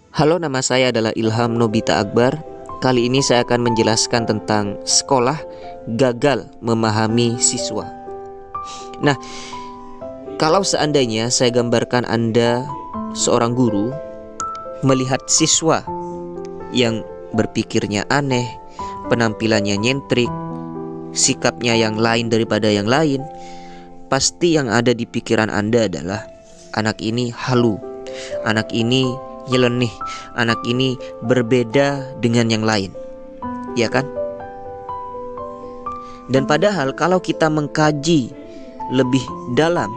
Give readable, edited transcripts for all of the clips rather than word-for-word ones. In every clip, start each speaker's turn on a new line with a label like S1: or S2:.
S1: Halo, nama saya adalah Ilham Nobita Akbar. Kali ini saya akan menjelaskan tentang sekolah gagal memahami siswa. Nah, kalau seandainya saya gambarkan Anda seorang guru melihat siswa yang berpikirnya aneh, penampilannya nyentrik, sikapnya yang lain daripada yang lain, pasti yang ada di pikiran Anda adalah anak ini halu, anak ini nyeleneh, anak ini berbeda dengan yang lain, ya kan? Dan padahal kalau kita mengkaji lebih dalam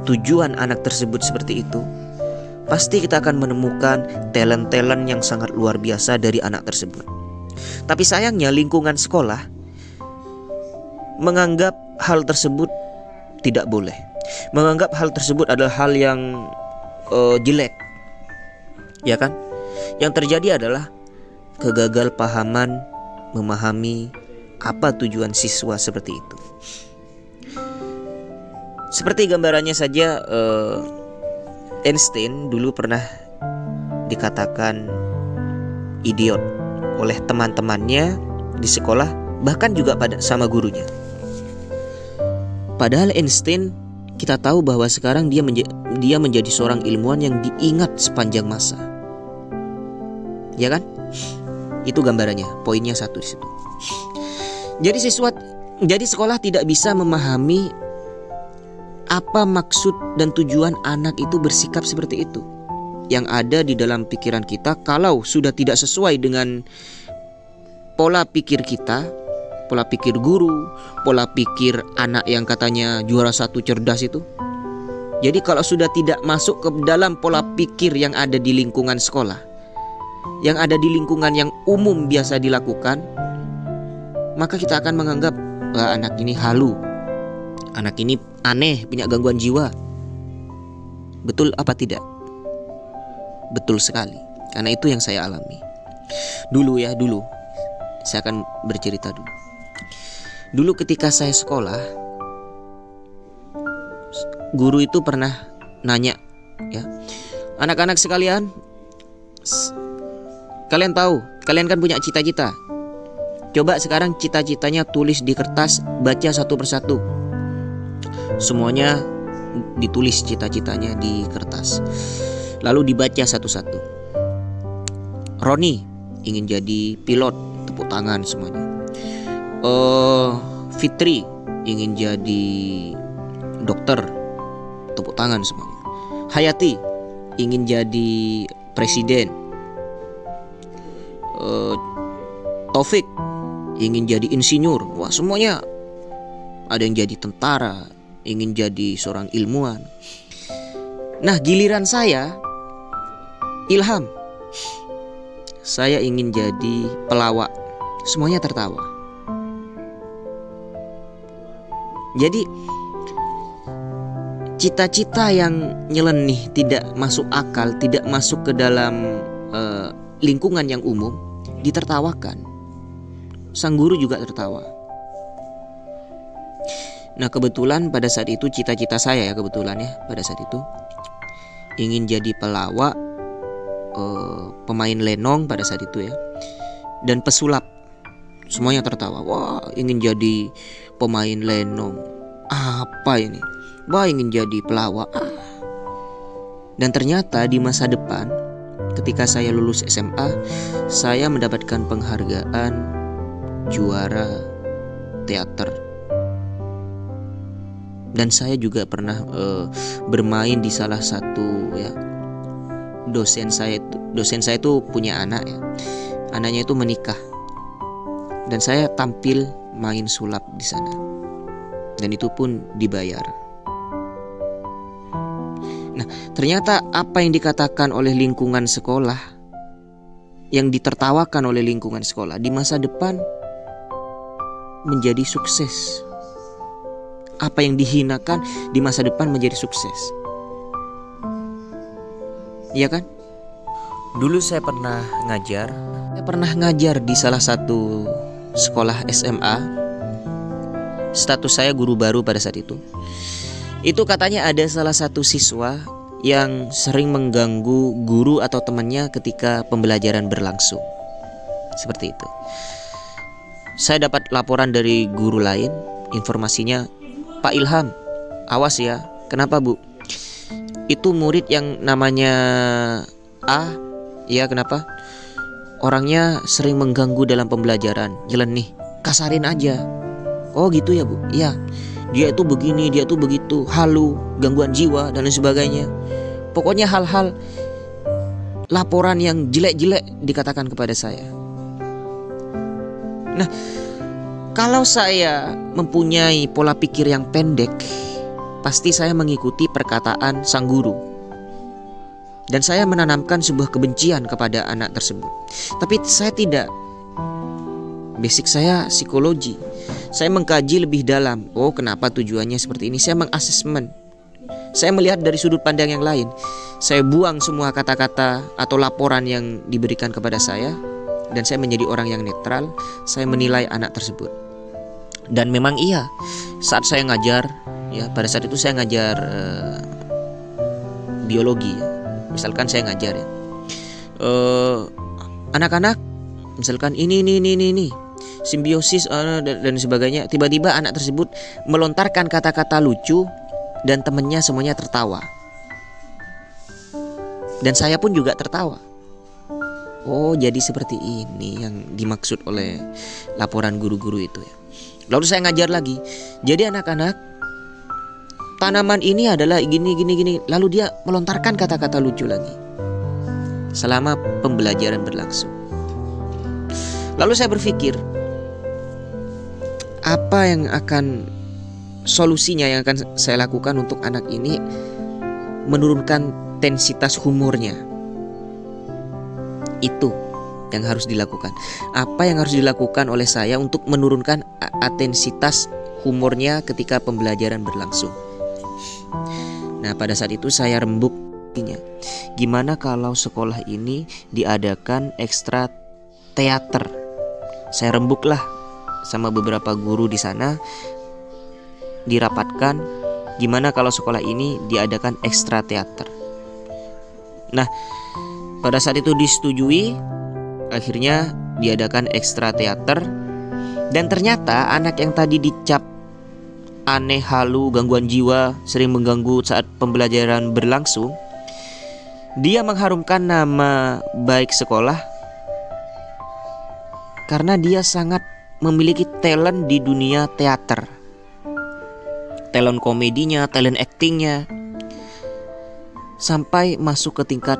S1: tujuan anak tersebut seperti itu, pasti kita akan menemukan talent-talent yang sangat luar biasa dari anak tersebut. Tapi sayangnya lingkungan sekolah menganggap hal tersebut tidak boleh, menganggap hal tersebut adalah hal yang jelek, ya kan? Yang terjadi adalah kegagalpahaman memahami apa tujuan siswa seperti itu. Seperti gambarannya saja, Einstein dulu pernah dikatakan idiot oleh teman-temannya di sekolah, bahkan juga sama gurunya. Padahal Einstein, kita tahu bahwa sekarang dia menjadi seorang ilmuwan yang diingat sepanjang masa. Ya kan? Itu gambarannya, poinnya satu di situ. Jadi sekolah tidak bisa memahami apa maksud dan tujuan anak itu bersikap seperti itu. Yang ada di dalam pikiran kita, kalau sudah tidak sesuai dengan pola pikir kita, pola pikir guru, pola pikir anak yang katanya juara satu cerdas itu. Jadi kalau sudah tidak masuk ke dalam pola pikir yang ada di lingkungan sekolah, yang ada di lingkungan yang umum biasa dilakukan, maka kita akan menganggap anak ini halu, anak ini aneh, punya gangguan jiwa. Betul apa tidak? Betul sekali, karena itu yang saya alami. Dulu saya akan bercerita dulu. Dulu ketika saya sekolah, guru itu pernah nanya, ya, anak-anak sekalian, kalian tahu, kalian kan punya cita-cita. Coba sekarang cita-citanya tulis di kertas, baca satu persatu. Semuanya ditulis cita-citanya di kertas, lalu dibaca satu-satu. Roni ingin jadi pilot, tepuk tangan semuanya. Fitri ingin jadi dokter, tepuk tangan semuanya. Hayati ingin jadi presiden. Taufik ingin jadi insinyur. Wah, semuanya. Ada yang jadi tentara, ingin jadi seorang ilmuwan. Nah, giliran saya, Ilham, saya ingin jadi pelawak. Semuanya tertawa. Jadi cita-cita yang nyeleneh, tidak masuk akal, tidak masuk ke dalam lingkungan yang umum, ditertawakan. Sang guru juga tertawa. Nah, kebetulan pada saat itu cita-cita saya, pada saat itu ingin jadi pelawak, pemain lenong pada saat itu, ya, dan pesulap. Semuanya tertawa. Wah, ingin jadi pemain lenong. Apa ini? Wah, ingin jadi pelawak. Dan ternyata di masa depan, ketika saya lulus SMA, saya mendapatkan penghargaan juara teater. Dan saya juga pernah bermain di salah satu, ya, dosen saya itu punya anak, ya. Anaknya itu menikah. Dan saya tampil main sulap di sana. Dan itu pun dibayar. Nah, ternyata apa yang dikatakan oleh lingkungan sekolah, yang ditertawakan oleh lingkungan sekolah, di masa depan menjadi sukses. Apa yang dihinakan di masa depan menjadi sukses. Iya kan? Dulu saya pernah ngajar di salah satu sekolah SMA. Status saya guru baru pada saat itu. Itu katanya ada salah satu siswa yang sering mengganggu guru atau temannya ketika pembelajaran berlangsung. Seperti itu. Saya dapat laporan dari guru lain, informasinya, "Pak Ilham, awas ya." "Kenapa, Bu?" "Itu murid yang namanya A." "Ya, kenapa?" "Orangnya sering mengganggu dalam pembelajaran, nyeleneh, kasarin aja." "Oh gitu ya, Bu?" "Iya, dia itu begini, dia itu begitu, halu, gangguan jiwa dan lain sebagainya." Pokoknya hal-hal laporan yang jelek-jelek dikatakan kepada saya. Nah, kalau saya mempunyai pola pikir yang pendek, pasti saya mengikuti perkataan sang guru. Dan saya menanamkan sebuah kebencian kepada anak tersebut. Tapi saya tidak. Basic saya psikologi. Saya mengkaji lebih dalam. Oh, kenapa tujuannya seperti ini? Saya mengasesmen. Saya melihat dari sudut pandang yang lain. Saya buang semua kata-kata atau laporan yang diberikan kepada saya, dan saya menjadi orang yang netral. Saya menilai anak tersebut. Dan memang iya, saat saya ngajar, ya pada saat itu saya ngajar biologi, ya. Misalkan saya ngajar ya, anak-anak, misalkan ini simbiosis dan sebagainya. Tiba-tiba anak tersebut melontarkan kata-kata lucu dan temennya semuanya tertawa. Dan saya pun juga tertawa. Oh, jadi seperti ini yang dimaksud oleh laporan guru-guru itu ya. Lalu saya ngajar lagi. Jadi anak-anak, tanaman ini adalah gini. Lalu dia melontarkan kata-kata lucu lagi selama pembelajaran berlangsung. Lalu saya berpikir, apa yang akan solusinya yang akan saya lakukan untuk anak ini menurunkan intensitas humornya. Itu yang harus dilakukan. Apa yang harus dilakukan oleh saya untuk menurunkan intensitas humornya ketika pembelajaran berlangsung. Nah, pada saat itu saya rembuk. Gimana kalau sekolah ini diadakan ekstra teater? Saya rembuklah sama beberapa guru di sana, dirapatkan. Gimana kalau sekolah ini diadakan ekstra teater? Nah, pada saat itu disetujui. Akhirnya diadakan ekstra teater. Dan ternyata anak yang tadi dicap aneh, halu, gangguan jiwa, sering mengganggu saat pembelajaran berlangsung, dia mengharumkan nama baik sekolah karena dia sangat memiliki talent di dunia teater. Talent komedinya, talent actingnya, sampai masuk ke tingkat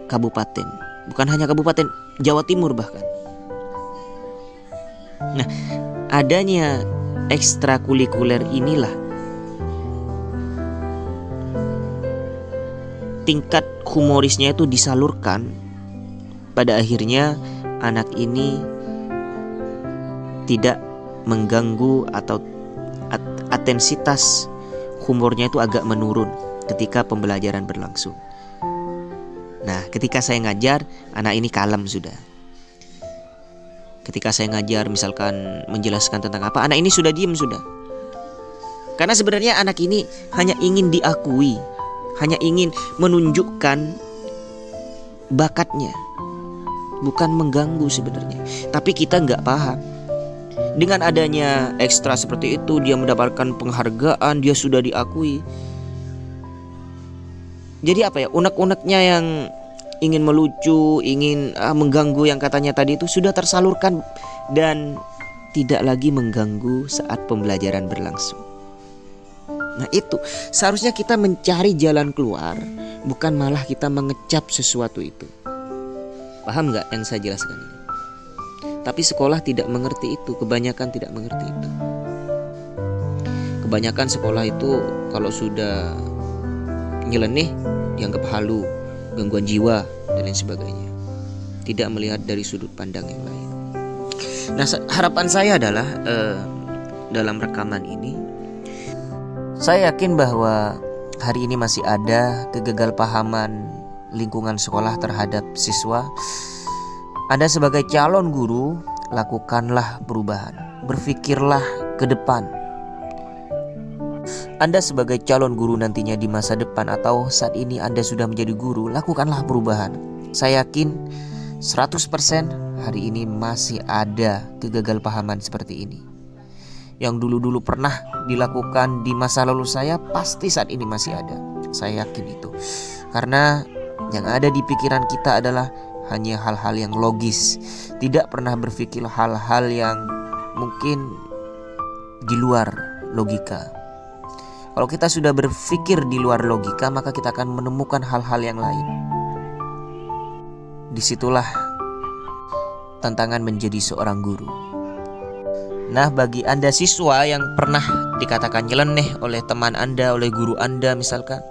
S1: kabupaten. Bukan hanya kabupaten, Jawa Timur bahkan. Nah, adanya ekstrakurikuler inilah tingkat humorisnya itu disalurkan. Pada akhirnya anak ini tidak mengganggu atau intensitas humornya itu agak menurun ketika pembelajaran berlangsung. Nah, ketika saya ngajar, anak ini kalem sudah. Ketika saya ngajar misalkan menjelaskan tentang apa, anak ini sudah diam sudah. Karena sebenarnya anak ini hanya ingin diakui, hanya ingin menunjukkan bakatnya, bukan mengganggu sebenarnya. Tapi kita nggak paham. Dengan adanya ekstra seperti itu, dia mendapatkan penghargaan, dia sudah diakui. Jadi apa ya, unek-uneknya yang ingin melucu, ingin mengganggu yang katanya tadi itu sudah tersalurkan dan tidak lagi mengganggu saat pembelajaran berlangsung. Nah, itu seharusnya kita mencari jalan keluar, bukan malah kita mengecap sesuatu itu. Paham nggak yang saya jelaskan ini? Tapi sekolah tidak mengerti itu, kebanyakan tidak mengerti itu. Kebanyakan sekolah itu kalau sudah nyeleneh dianggap halu, gangguan jiwa dan lain sebagainya. Tidak melihat dari sudut pandang yang lain. Nah, harapan saya adalah dalam rekaman ini, saya yakin bahwa hari ini masih ada kegagalpahaman lingkungan sekolah terhadap siswa. Anda sebagai calon guru, lakukanlah perubahan. Berpikirlah ke depan. Anda sebagai calon guru nantinya di masa depan atau saat ini Anda sudah menjadi guru, lakukanlah perubahan. Saya yakin 100% hari ini masih ada kegagalpahaman seperti ini. Yang dulu-dulu pernah dilakukan di masa lalu saya, pasti saat ini masih ada. Saya yakin itu. Karena yang ada di pikiran kita adalah hanya hal-hal yang logis, tidak pernah berpikir hal-hal yang mungkin di luar logika. Kalau kita sudah berpikir di luar logika, maka kita akan menemukan hal-hal yang lain. Disitulah tantangan menjadi seorang guru. Nah, bagi Anda siswa yang pernah dikatakan nyeleneh oleh teman Anda, oleh guru Anda misalkan,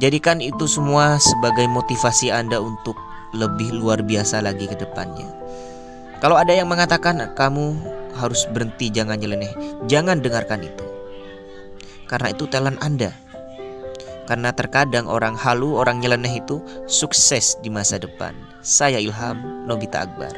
S1: jadikan itu semua sebagai motivasi Anda untuk lebih luar biasa lagi ke depannya. Kalau ada yang mengatakan kamu harus berhenti, jangan nyeleneh, jangan dengarkan itu. Karena itu talent Anda. Karena terkadang orang halu, orang nyeleneh itu sukses di masa depan. Saya Ilham Nobita Akbar.